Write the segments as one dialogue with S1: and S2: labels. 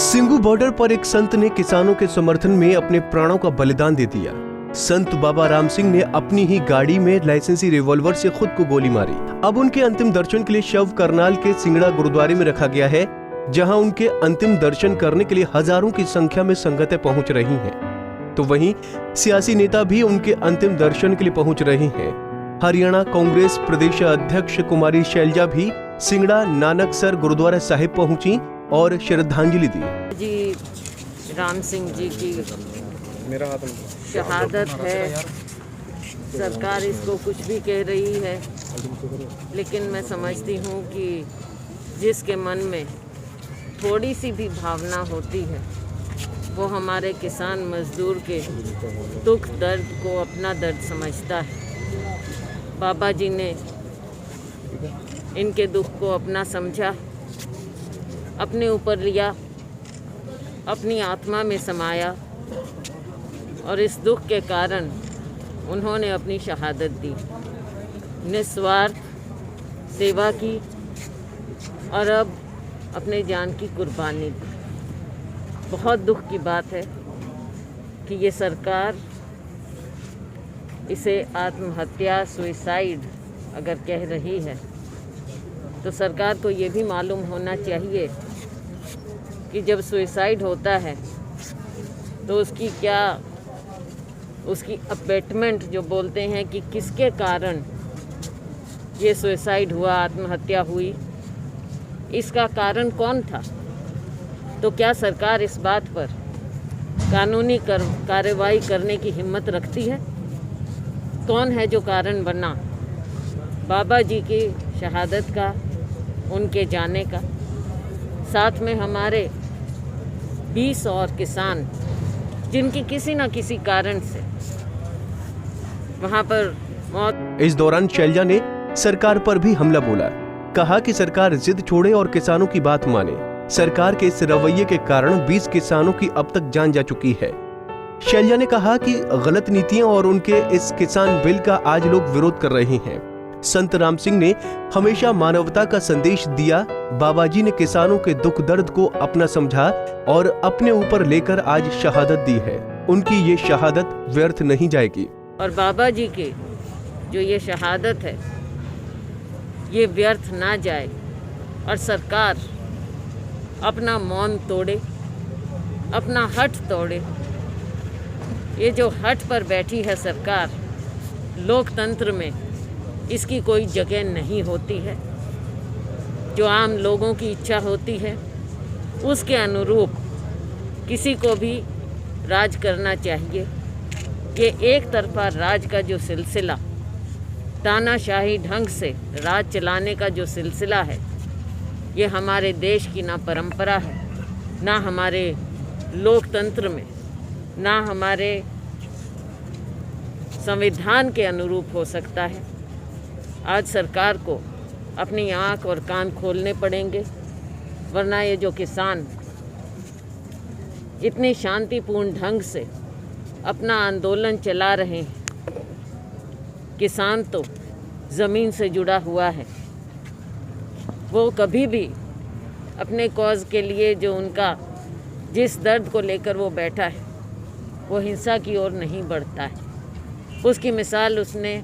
S1: Singhu border पर एक संत ने किसानों के समर्थन में अपने प्राणों का बलिदान दे दिया। संत बाबा राम सिंह ने अपनी ही गाड़ी में लाइसेंसी रिवॉल्वर से खुद को गोली मारी। अब उनके अंतिम दर्शन के लिए शव करनाल के सिंगड़ा गुरुद्वारे में रखा गया है, जहां उनके अंतिम दर्शन करने के लिए हजारों की संख्या में संगतें पहुंच रही हैं। तो वहीं सियासी नेता भी उनके अंतिम दर्शन के लिए पहुंच रहे हैं। हरियाणा कांग्रेस प्रदेश अध्यक्ष कुमारी शैलजा भी सिंगड़ा नानकसर गुरुद्वारा साहिब पहुंची और श्रद्धांजलि दी।
S2: जी राम सिंह जी की शहादत है। सरकार इसको कुछ भी कह रही है, लेकिन मैं समझती हूँ कि जिसके मन में थोड़ी सी भी भावना होती है, वो हमारे किसान मजदूर के दुख दर्द को अपना दर्द समझता है। बाबा जी ने इनके दुख को अपना समझा, अपने ऊपर लिया, अपनी आत्मा में समाया और इस दुख के कारण उन्होंने अपनी शहादत दी। निस्वार्थ सेवा की और अब अपने जान की कुर्बानी दी। बहुत दुख की बात है कि ये सरकार इसे आत्महत्या, सुइसाइड अगर कह रही है, तो सरकार को ये भी मालूम होना चाहिए कि जब सुइसाइड होता है तो उसकी अबेटमेंट जो बोलते हैं कि किसके कारण ये सुइसाइड हुआ, आत्महत्या हुई, इसका कारण कौन था। तो क्या सरकार इस बात पर कानूनी कार्रवाई करने की हिम्मत रखती है? कौन है जो कारण बना बाबा जी की शहादत का, उनके जाने का? साथ में हमारे 20 और किसान जिनकी किसी न किसी कारण से वहां पर मौत।
S1: इस दौरान शैलजा ने सरकार पर भी हमला बोला। कहा कि सरकार जिद छोड़े और किसानों की बात माने। सरकार के इस रवैये के कारण 20 किसानों की अब तक जान जा चुकी है। शैलजा ने कहा कि गलत नीतियां और उनके इस किसान बिल का आज लोग विरोध कर रहे हैं। संत राम सिंह ने हमेशा मानवता का संदेश दिया। बाबा जी ने किसानों के दुख दर्द को अपना समझा और अपने ऊपर लेकर आज शहादत दी है। उनकी ये शहादत व्यर्थ नहीं जाएगी।
S2: और बाबा जी की जो ये शहादत है, ये व्यर्थ ना जाए और सरकार अपना मौन तोड़े, अपना हठ तोड़े। ये जो हठ पर बैठी है सरकार, लोकतंत्र में इसकी कोई जगह नहीं होती है। जो आम लोगों की इच्छा होती है, उसके अनुरूप किसी को भी राज करना चाहिए। ये एक तरफा राज का जो सिलसिला, तानाशाही ढंग से राज चलाने का जो सिलसिला है, ये हमारे देश की ना परंपरा है, ना हमारे लोकतंत्र में, ना हमारे संविधान के अनुरूप हो सकता है। आज सरकार को अपनी आँख और कान खोलने पड़ेंगे, वरना ये जो किसान इतनी शांतिपूर्ण ढंग से अपना आंदोलन चला रहे हैं, किसान तो ज़मीन से जुड़ा हुआ है। वो कभी भी अपने कॉज के लिए जो उनका जिस दर्द को लेकर वो बैठा है, वो हिंसा की ओर नहीं बढ़ता है। उसकी मिसाल उसने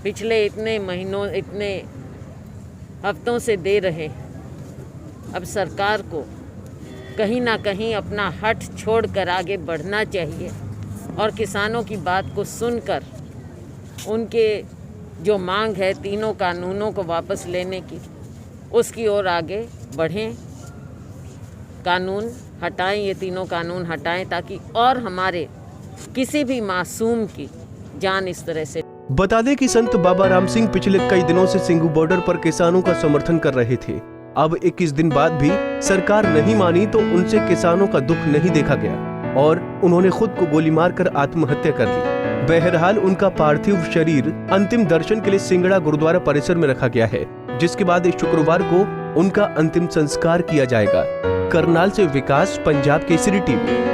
S2: पिछले इतने महीनों, इतने हफ्तों से दे रहे। अब सरकार को कहीं ना कहीं अपना हठ छोड़कर आगे बढ़ना चाहिए और किसानों की बात को सुनकर उनके जो मांग है तीनों कानूनों को वापस लेने की, उसकी ओर आगे बढ़ें। कानून हटाएं, ये तीनों कानून हटाएं, ताकि और हमारे किसी भी मासूम की जान इस तरह से।
S1: बता दें कि संत बाबा राम सिंह पिछले कई दिनों से सिंगू बॉर्डर पर किसानों का समर्थन कर रहे थे। अब 21 दिन बाद भी सरकार नहीं मानी तो उनसे किसानों का दुख नहीं देखा गया और उन्होंने खुद को गोली मारकर आत्महत्या कर ली। बहरहाल उनका पार्थिव शरीर अंतिम दर्शन के लिए सिंगड़ा गुरुद्वारा परिसर में रखा गया है, जिसके बाद इस शुक्रवार को उनका अंतिम संस्कार किया जाएगा। करनाल से विकास, पंजाब केसरी टीवी।